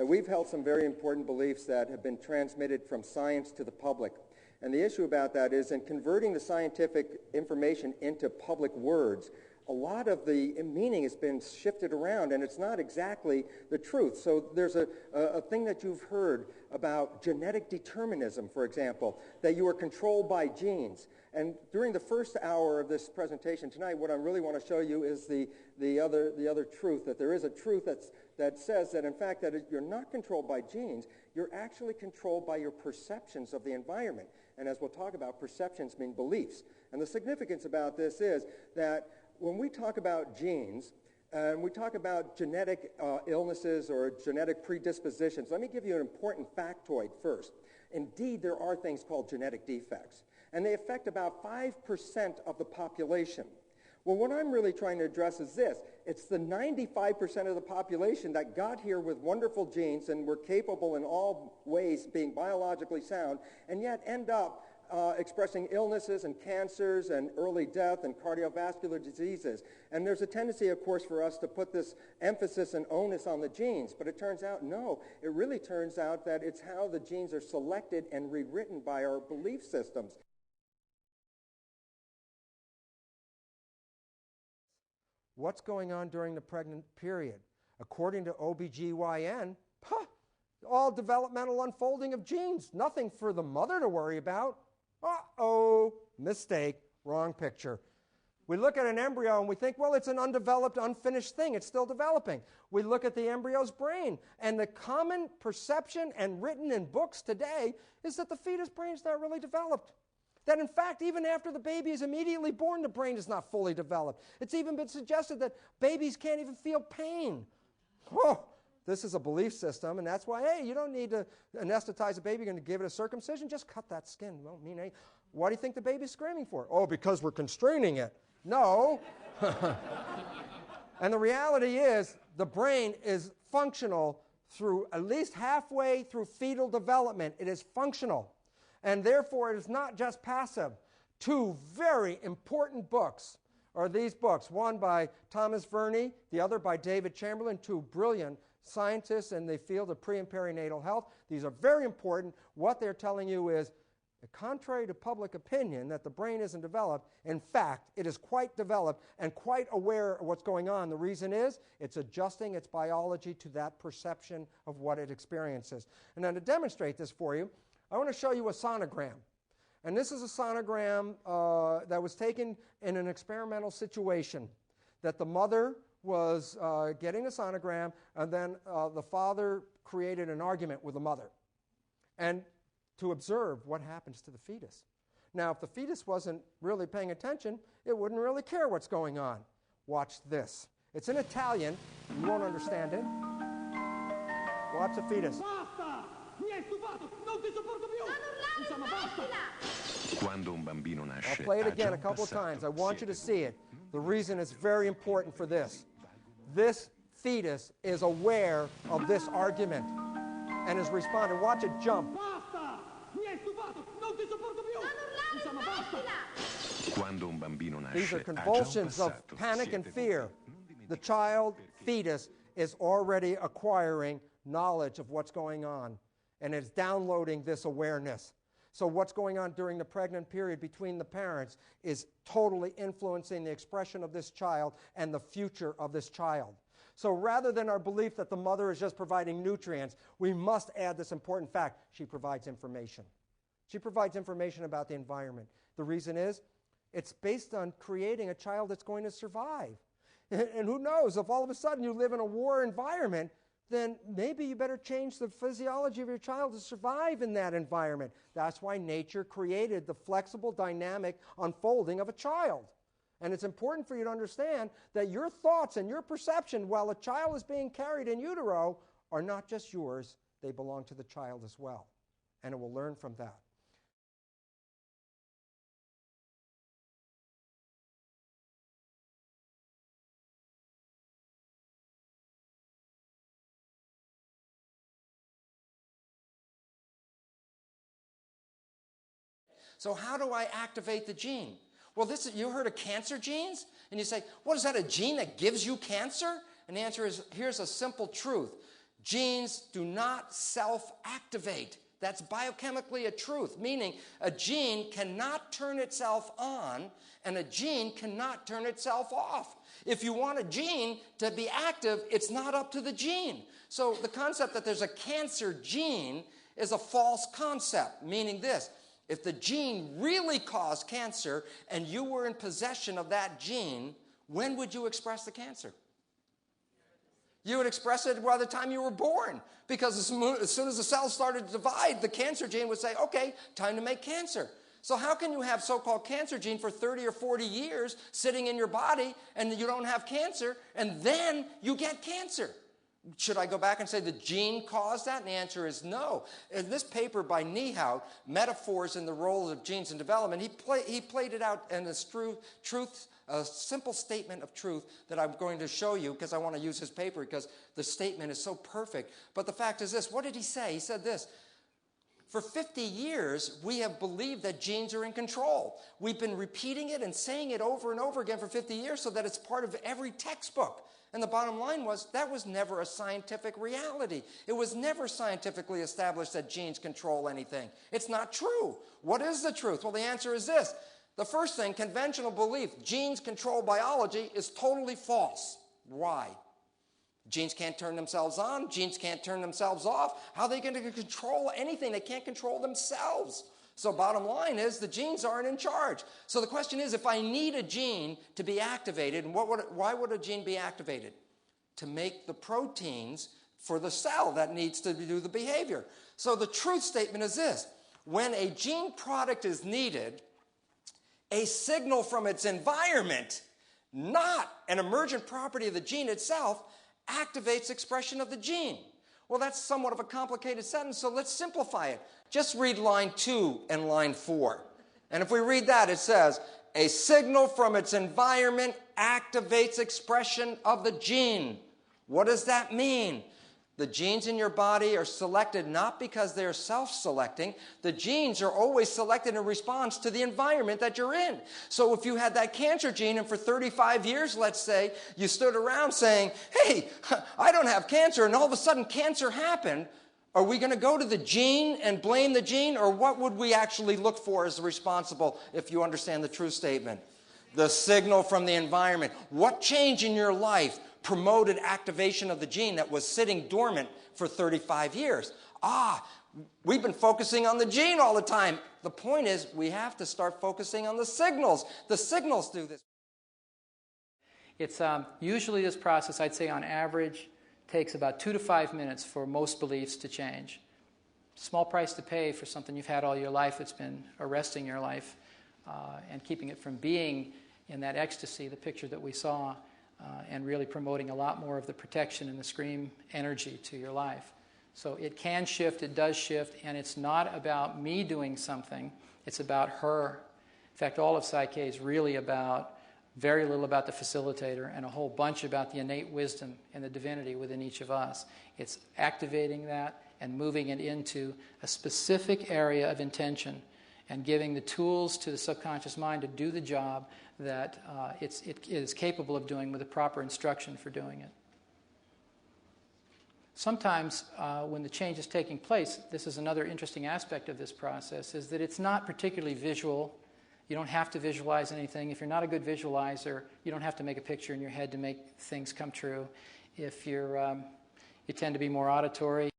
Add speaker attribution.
Speaker 1: that we've held some very important beliefs that have been transmitted from science to the public. And the issue about that is in converting the scientific information into public words, a lot of the meaning has been shifted around, and it's not exactly the truth. So there's a thing that you've heard about genetic determinism, for example, that you are controlled by genes. And during the first hour of this presentation tonight, what I really want to show you is the other truth, that there is a truth that says that, in fact, that you're not controlled by genes, you're actually controlled by your perceptions of the environment. And as we'll talk about, perceptions mean beliefs. And the significance about this is that when we talk about genes, and we talk about genetic illnesses or genetic predispositions, let me give you an important factoid first. Indeed, there are things called genetic defects, and they affect about 5% of the population. Well, what I'm really trying to address is this. It's the 95% of the population that got here with wonderful genes and were capable in all ways being biologically sound, and yet end up expressing illnesses and cancers and early death and cardiovascular diseases. And there's a tendency, of course, for us to put this emphasis and onus on the genes, but it turns out, no, it really turns out that it's how the genes are selected and rewritten by our belief systems. What's going on during the pregnant period? According to OBGYN, all developmental unfolding of genes, nothing for the mother to worry about. Uh-oh, mistake, wrong picture. We look at an embryo and we think, well, it's an undeveloped, unfinished thing. It's still developing. We look at the embryo's brain, and the common perception and written in books today is that the fetus brain is not really developed. That, in fact, even after the baby is immediately born, the brain is not fully developed. It's even been suggested that babies can't even feel pain. Oh, this is a belief system, and that's why, hey, you don't need to anesthetize a baby. You're going to give it a circumcision. Just cut that skin. It won't mean anything. Why do you think the baby's screaming for? Oh, because we're constraining it. No. And the reality is the brain is functional through at least halfway through fetal development. It is functional. And therefore, it is not just passive. Two very important books are these books, one by Thomas Verney, the other by David Chamberlain, two brilliant scientists in the field of pre- and perinatal health. These are very important. What they're telling you is, contrary to public opinion, that the brain isn't developed. In fact, it is quite developed and quite aware of what's going on. The reason is it's adjusting its biology to that perception of what it experiences. And then to demonstrate this for you, I want to show you a sonogram. And this is a sonogram that was taken in an experimental situation, that the mother was getting a sonogram, and then the father created an argument with the mother, and to observe what happens to the fetus. Now, if the fetus wasn't really paying attention, it wouldn't really care what's going on. Watch this. It's in Italian. You won't understand it. Watch the fetus. I'll play it again a couple of times. I want you to see it. The reason it's very important for this. This fetus is aware of this argument and is responding. Watch it jump. These are convulsions of panic and fear. The child fetus is already acquiring knowledge of what's going on, and it's downloading this awareness. So what's going on during the pregnant period between the parents is totally influencing the expression of this child and the future of this child. So rather than our belief that the mother is just providing nutrients, we must add this important fact. She provides information. She provides information about the environment. The reason is it's based on creating a child that's going to survive. And who knows, if all of a sudden you live in a war environment, then maybe you better change the physiology of your child to survive in that environment. That's why nature created the flexible, dynamic unfolding of a child. And it's important for you to understand that your thoughts and your perception while a child is being carried in utero are not just yours, they belong to the child as well. And it will learn from that. So how do I activate the gene? Well, you heard of cancer genes? And you say, what is that, a gene that gives you cancer? And the answer is, here's a simple truth.
Speaker 2: Genes do not self-activate. That's biochemically a truth, meaning a gene cannot turn itself on and a gene cannot turn itself off. If you want a gene to be active, it's not up to the gene. So the concept that there's a cancer gene is a false concept, meaning this: if the gene really caused cancer and you were in possession of that gene, when would you express the cancer? You would express it by the time you were born, because as soon as the cells started to divide, the cancer gene would say, okay, time to make cancer. So how can you have so-called cancer gene for 30 or 40 years sitting in your body and you don't have cancer, and then you get cancer? Should I go back and say the gene caused that? And the answer is no. In this paper by Niehaut, Metaphors in the Roles of Genes in Development, he played it out in this a simple statement of truth that I'm going to show you, because I want to use his paper because the statement is so perfect. But the fact is this: what did he say? He said this: for 50 years, we have believed that genes are in control. We've been repeating it and saying it over and over again for 50 years so that it's part of every textbook. And the bottom line was, that was never a scientific reality. It was never scientifically established that genes control anything. It's not true. What is the truth? Well, the answer is this. The first thing, conventional belief, genes control biology, is totally false. Why? Genes can't turn themselves on. Genes can't turn themselves off. How are they going to control anything? They can't control themselves. So bottom line is, the genes aren't in charge. So the question is, if I need a gene to be activated, and why would a gene be activated? To make the proteins for the cell that needs to do the behavior. So the truth statement is this: when a gene product is needed, a signal from its environment, not an emergent property of the gene itself, activates expression of the gene. Well, that's somewhat of a complicated sentence, so let's simplify it. Just read line 2 and line 4. And if we read that, it says, a signal from its environment activates expression of the gene. What does that mean? The genes in your body are selected not because they're self-selecting. The genes are always selected in response to the environment that you're in. So if you had that cancer gene and for 35 years, let's say, you stood around saying, hey, I don't have cancer, and all of a sudden cancer happened, are we going to go to the gene and blame the gene, or what would we actually look for as responsible, if you understand the truth statement? The signal from the environment. What change in your life promoted activation of the gene that was sitting dormant for 35 years? We've been focusing on the gene all the time. The point is, we have to start focusing on the signals. The signals do this.
Speaker 3: It's usually this process, I'd say on average, takes about 2 to 5 minutes for most beliefs to change. Small price to pay for something you've had all your life that's been arresting your life and keeping it from being in that ecstasy, the picture that we saw, and really promoting a lot more of the protection and the scream energy to your life. So it can shift, it does shift, and it's not about me doing something, it's about her. In fact, all of Psyche is really about very little about the facilitator and a whole bunch about the innate wisdom and the divinity within each of us. It's activating that and moving it into a specific area of intention and giving the tools to the subconscious mind to do the job that it is capable of doing with the proper instruction for doing it. Sometimes when the change is taking place, this is another interesting aspect of this process, is that it's not particularly visual. You don't have to visualize anything. If you're not a good visualizer, you don't have to make a picture in your head to make things come true. If you tend to be more auditory,